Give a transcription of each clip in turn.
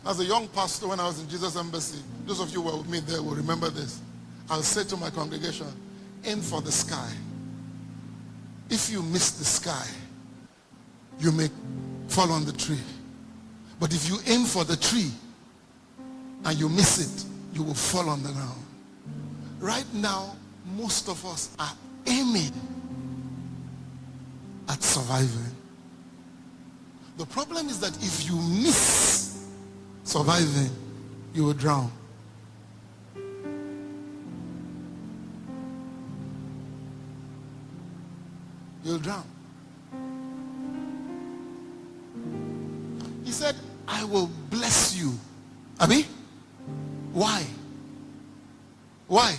As a young pastor, when I was in Jesus Embassy, those of you who were with me there will remember this. I'll say to my congregation, aim for the sky. If you miss the sky, you may fall on the tree. But if you aim for the tree and you miss it, you will fall on the ground. Right now, most of us are aiming at surviving. The problem is that if you miss surviving, you will drown. You'll drown. He said, I will bless you. Abi? Why? Why?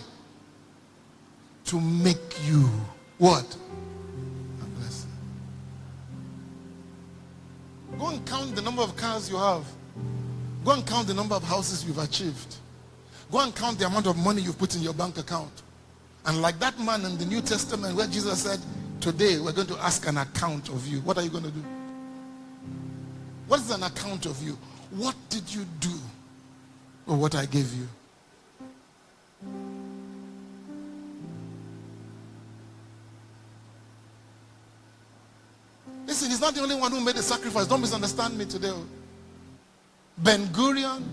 To make you what? A blessing. Go and count the number of cars you have. Go and count the number of houses you've achieved. Go and count the amount of money you've put in your bank account. And like that man in the New Testament where Jesus said, today we're going to ask an account of you. What are you going to do? What is an account of you? What did you do with what I gave you? Listen, he's not the only one who made a sacrifice. Don't misunderstand me today. Ben Gurion,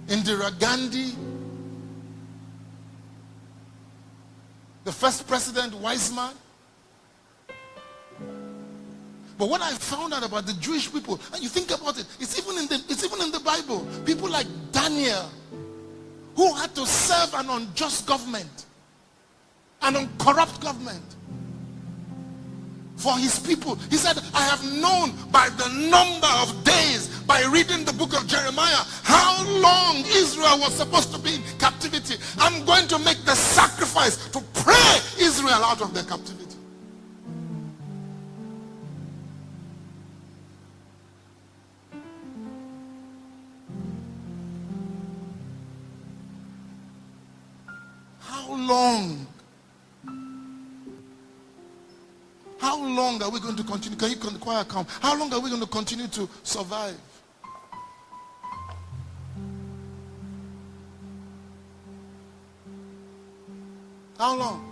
Indira Gandhi, the first president, Weizmann. But what I found out about the Jewish people, and you think about it, it's even in the Bible. People like Daniel, who had to serve an unjust government, an uncorrupt government, for his people. He said, I have known by the number of days, by reading the book of Jeremiah, how long Israel was supposed to be in captivity. I'm going to make the sacrifice to pray Israel out of their captivity. How long are we going to continue? Can you choir come? How long are we going to continue to survive? How long?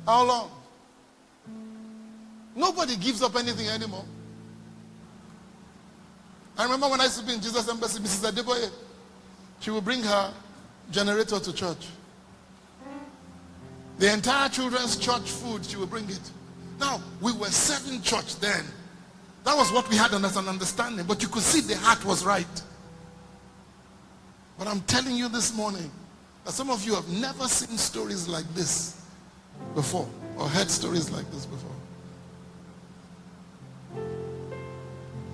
How long? Nobody gives up anything anymore. I remember when I used to be in Jesus Embassy, Mrs. Adeboye, she would bring her generator to church. The entire children's church food, she would bring it. Now, we were serving church then. That was what we had as an understanding. But you could see the heart was right. But I'm telling you this morning that some of you have never seen stories like this before, or heard stories like this before.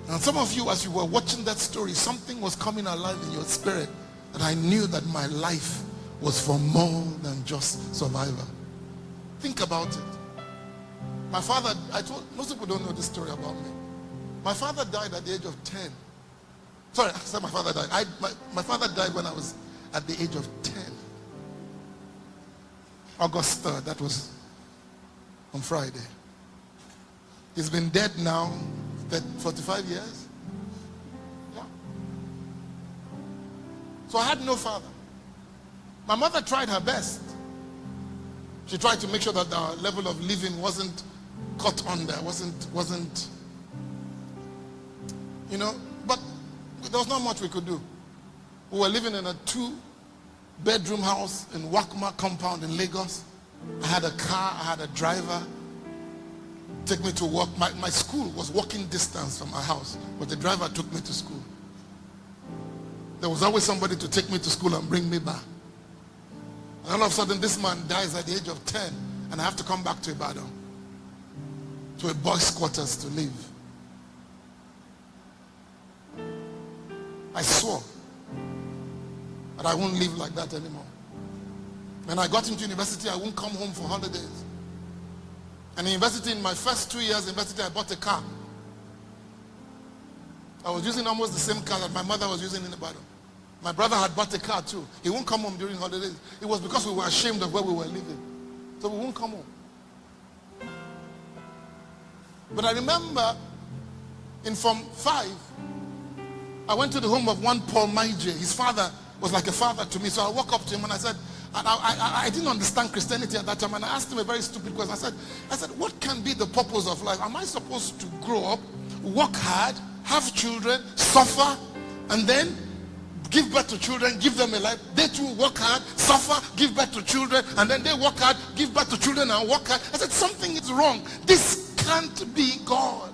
And some of you, as you were watching that story, something was coming alive in your spirit, that I knew that my life was for more than just survival. Think about it. My father, most people don't know this story about me. My father died at the age of 10. Sorry, I said my father died. My father died when I was at the age of 10. August 3rd, that was on Friday. He's been dead now 45 years. Yeah. So I had no father. My mother tried her best. She tried to make sure that our level of living wasn't cut under, wasn't, you know, but there was not much we could do. We were living in a 2-bedroom house in Wakma compound in Lagos. I had a car, I had a driver, take me to work. My school was walking distance from my house, but the driver took me to school. There was always somebody to take me to school and bring me back. And all of a sudden, this man dies at the age of 10, and I have to come back to Ibadan, to a boys' quarters to live. I swore that I won't live like that anymore. When I got into university, I won't come home for holidays. And in university, in my first 2 years in university, I bought a car. I was using almost the same car that my mother was using in Ibadan. My brother had bought a car too. He won't come home during holidays. It was because we were ashamed of where we were living. So we won't come home. But I remember in Form 5, I went to the home of one Paul Maije. His father was like a father to me. So I walked up to him and I said, and I didn't understand Christianity at that time. And I asked him a very stupid question. I said, what can be the purpose of life? Am I supposed to grow up, work hard, have children, suffer, and then give birth to children, give them a life? They too work hard, suffer, give birth to children, and then they work hard, give birth to children and work hard. I said, something is wrong. This can't be God.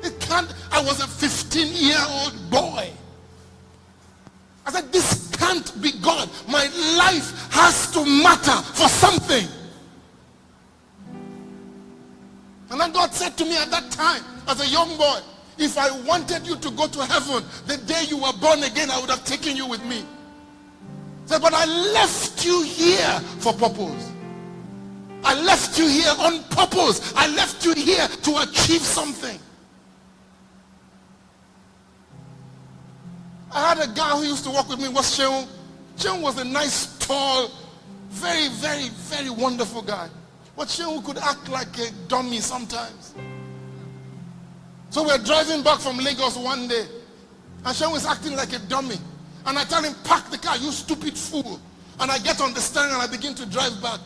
It can't. I was a 15-year-old boy. I said, this can't be God. My life has to matter for something. And then God said to me at that time, as a young boy, if I wanted you to go to heaven the day you were born again, I would have taken you with me. He said, but I left you here for purpose. I left you here on purpose. I left you here to achieve something. I had a guy who used to work with me, was Sheung. Sheung was a nice, tall, very, very, very wonderful guy. But Sheung could act like a dummy sometimes. So we're driving back from Lagos one day, and Sheung was acting like a dummy. And I tell him, park the car, you stupid fool. And I get on the steering and I begin to drive back.